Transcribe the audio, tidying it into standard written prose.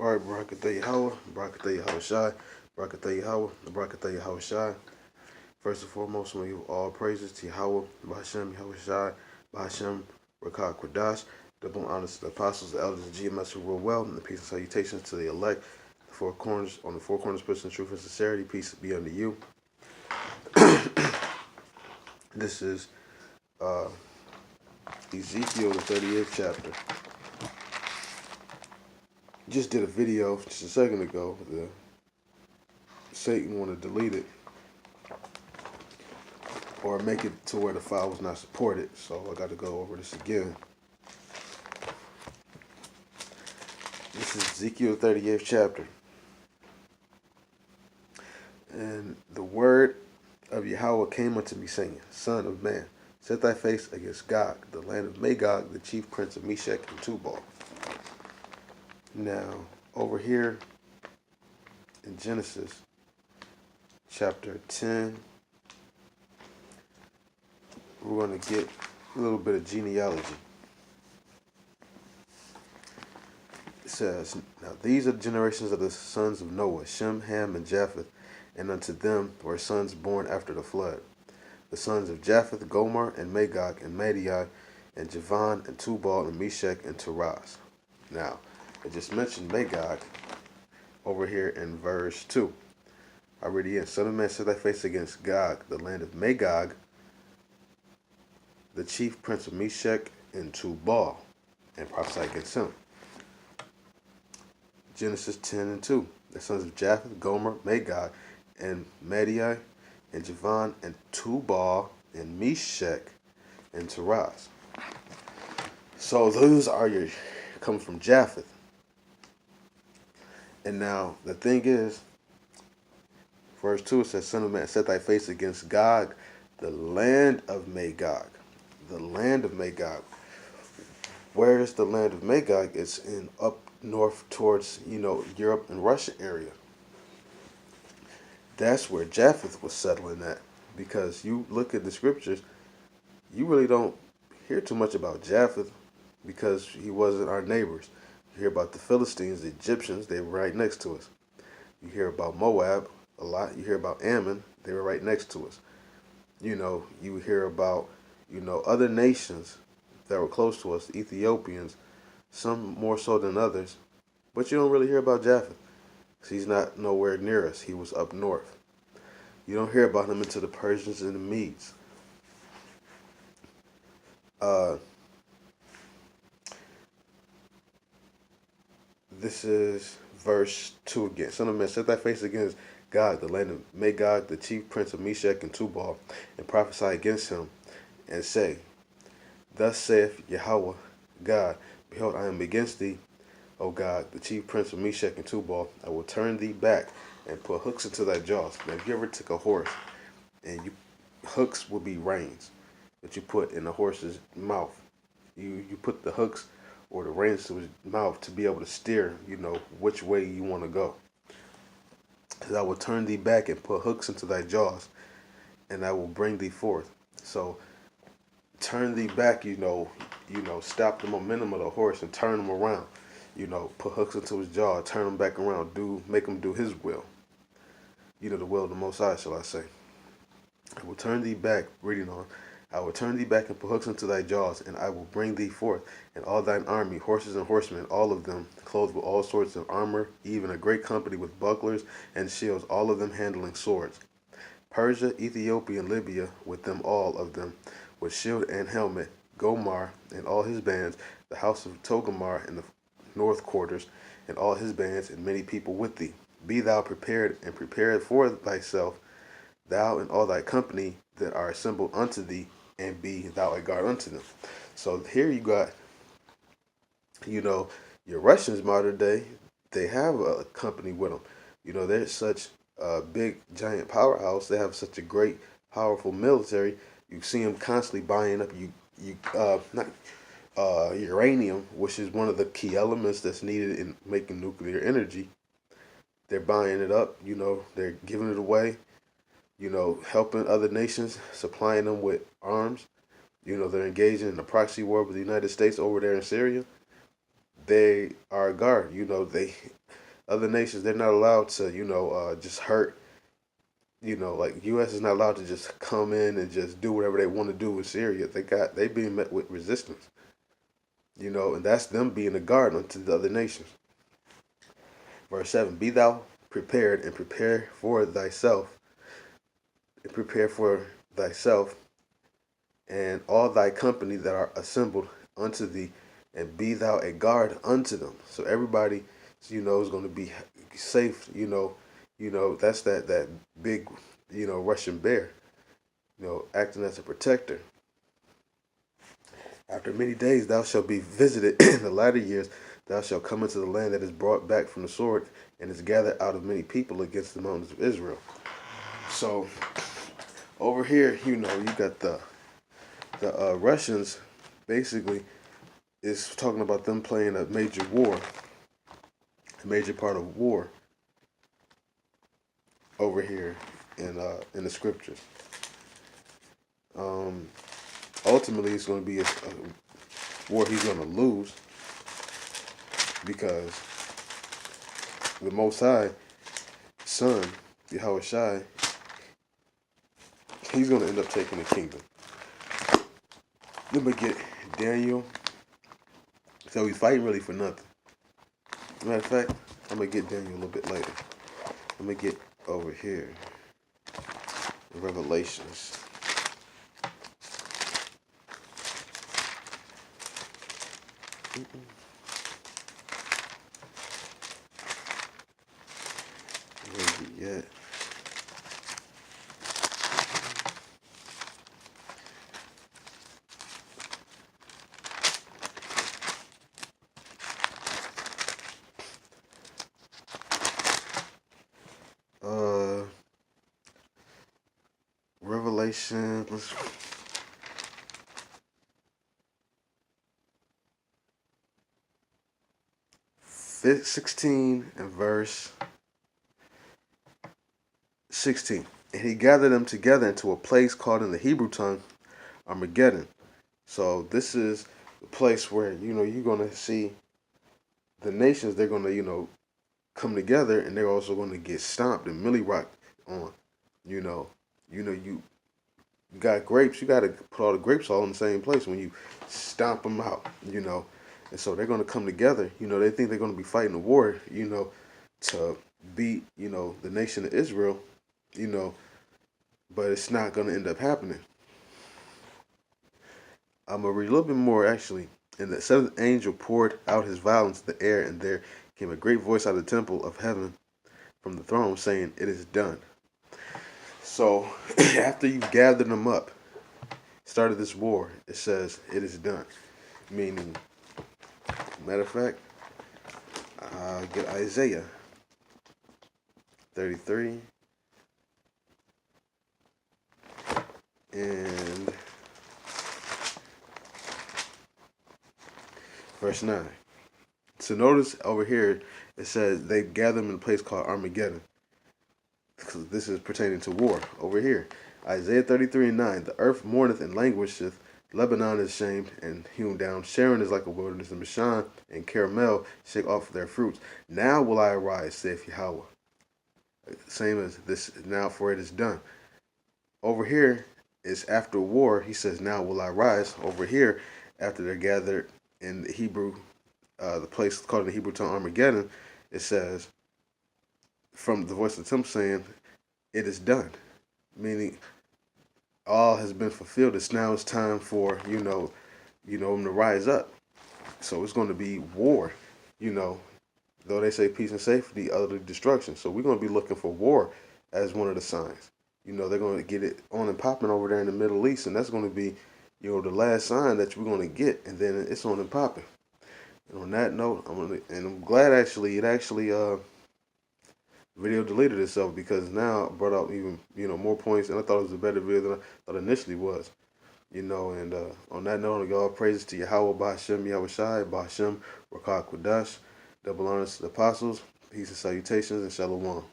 All right, Barakatah Yahweh, Barakatah Yahweh Shai, Barakatah Yahweh, Barakatah Yahweh Shai. First and foremost, we give all praises to Yahweh, Bahashem Yahweh Shai, Bahashem Rakah Qudash. Double honors to the apostles, the elders, the GMS who rule well, and the peace and salutations to the elect, the four corners, on the four corners, person, truth, and sincerity. Peace be unto you. This is Ezekiel, the 38th chapter. Just did a video just a second ago. Satan want to delete it or make it to where the file was not supported. So I got to go over this again. This is Ezekiel 38th chapter. And the word of Yahweh came unto me, saying, Son of man, set thy face against Gog, the land of Magog, the chief prince of Meshech and Tubal. Now, over here in Genesis chapter 10, we're going to get a little bit of genealogy. It says, Now these are the generations of the sons of Noah, Shem, Ham, and Japheth, and unto them were sons born after the flood. The sons of Japheth, Gomer, and Magog, and Madai, and Javan, and Tubal, and Meshech, and Tiras. Now, I just mentioned Magog over here in verse 2. I read it in, Son of man, set thy face against Gog, the land of Magog, the chief prince of Meshech and Tubal, and prophesy against him. Genesis 10 and 2. The sons of Japheth, Gomer, Magog, and Madai, and Javan, and Tubal, and Meshech, and Tiras. So those are your, come from Japheth. And now, the thing is, verse 2, it says, Son of man, set thy face against Gog, the land of Magog. The land of Magog. Where is the land of Magog? It's in up north towards, Europe and Russia area. That's where Japheth was settling at. Because you look at the scriptures, you really don't hear too much about Japheth because he wasn't our neighbors. You hear about the Philistines, the Egyptians, they were right next to us. You hear about Moab a lot. You hear about Ammon, they were right next to us. You hear about, other nations that were close to us, the Ethiopians, some more so than others. But you don't really hear about Japheth. He's not nowhere near us. He was up north. You don't hear about him until the Persians and the Medes. This is verse 2 again. Son of man, set thy face against God, the land of Magog, the chief prince of Meshech and Tubal, and prophesy against him, and say, Thus saith Yahweh God, Behold, I am against thee, O God, the chief prince of Meshech and Tubal. I will turn thee back and put hooks into thy jaws. Now, if you ever took a horse, and hooks would be reins that you put in the horse's mouth. You put the hooks or the reins to his mouth to be able to steer, which way you want to go. I will turn thee back and put hooks into thy jaws, and I will bring thee forth. So, turn thee back, stop the momentum of the horse and turn him around. Put hooks into his jaw, turn him back around, make him do his will. The will of the Most High, shall I say. I will turn thee back, reading on, I will turn thee back and put hooks into thy jaws, and I will bring thee forth, and all thine army, horses and horsemen, all of them, clothed with all sorts of armor, even a great company with bucklers and shields, all of them handling swords. Persia, Ethiopia, and Libya, with them all of them, with shield and helmet, Gomer and all his bands, the house of Togarmah in the north quarters, and all his bands, and many people with thee. Be thou prepared, and prepare for thyself, thou and all thy company that are assembled unto thee, and be thou a guard unto them. So here you got, your Russians modern day, they have a company with them. They're such a big, giant powerhouse. They have such a great, powerful military. You see them constantly buying up uranium, which is one of the key elements that's needed in making nuclear energy. They're buying it up, they're giving it away, helping other nations, supplying them with arms. They're engaging in a proxy war with the United States over there in Syria. they are a guard. They other nations, they're not allowed to just hurt. Like U.S. is not allowed to just come in and just do whatever they want to do in Syria. They being met with resistance. And that's them being a guard unto the other nations. Verse 7, be thou prepared and prepare for thyself and all thy company that are assembled unto thee, and be thou a guard unto them. So everybody, is going to be safe. That's that big, Russian bear, acting as a protector. After many days thou shalt be visited in the latter years. Thou shalt come into the land that is brought back from the sword and is gathered out of many people against the mountains of Israel. So over here, you got the Russians. Basically, is talking about them playing a major part of war over here in the scriptures. Ultimately, it's going to be a war he's going to lose, because the Most High Son, Yahweh Shai, he's going to end up taking the kingdom. Then we get Daniel. So he's fighting really for nothing. Matter of fact, I'm going to get Daniel a little bit later. I'm going to get over here. Revelations. Where is he at? Revelation. 16 and verse 16. And he gathered them together into a place called in the Hebrew tongue Armageddon. So this is the place where, you're going to see the nations, they're going to, come together, and they're also going to get stomped and milly rocked on. You got grapes, you got to put all the grapes all in the same place when you stomp them out, And so they're going to come together. They think they're going to be fighting a war, to beat, the nation of Israel, but it's not going to end up happening. I'm going to read a little bit more, actually. And the seventh angel poured out his vial into the air, and there came a great voice out of the temple of heaven from the throne, saying, it is done. So, after you gathered them up, started this war, it says, it is done. Meaning, matter of fact, get Isaiah 33 and verse 9. So notice over here, it says they gathered them in a place called Armageddon. Because this is pertaining to war. Over here, Isaiah 33 and 9. The earth mourneth and languisheth. Lebanon is shamed and hewn down. Sharon is like a wilderness, and Bashan and Carmel shake off their fruits. Now will I arise, saith Yahweh. Same as this, now for it is done. Over here is after war. He says, now will I rise. Over here, after they're gathered in the Hebrew, the place called in the Hebrew tongue Armageddon, it says, from the voice of the temple saying, it is done. Meaning, all has been fulfilled. It's time for, them to rise up. So it's going to be war, though they say peace and safety, utterly destruction. So we're going to be looking for war as one of the signs. They're going to get it on and popping over there in the Middle East, and that's going to be, the last sign that we're going to get, and then it's on and popping. And on that note, I'm glad video deleted itself, because now it brought out even more points, and I thought it was a better video than I thought initially was. And on that note, all praises to Yahweh, Ba'ashem, Yahweh Shai, Ba'ashem, Rakah Quadash, double honors to the apostles, peace and salutations, and shalom.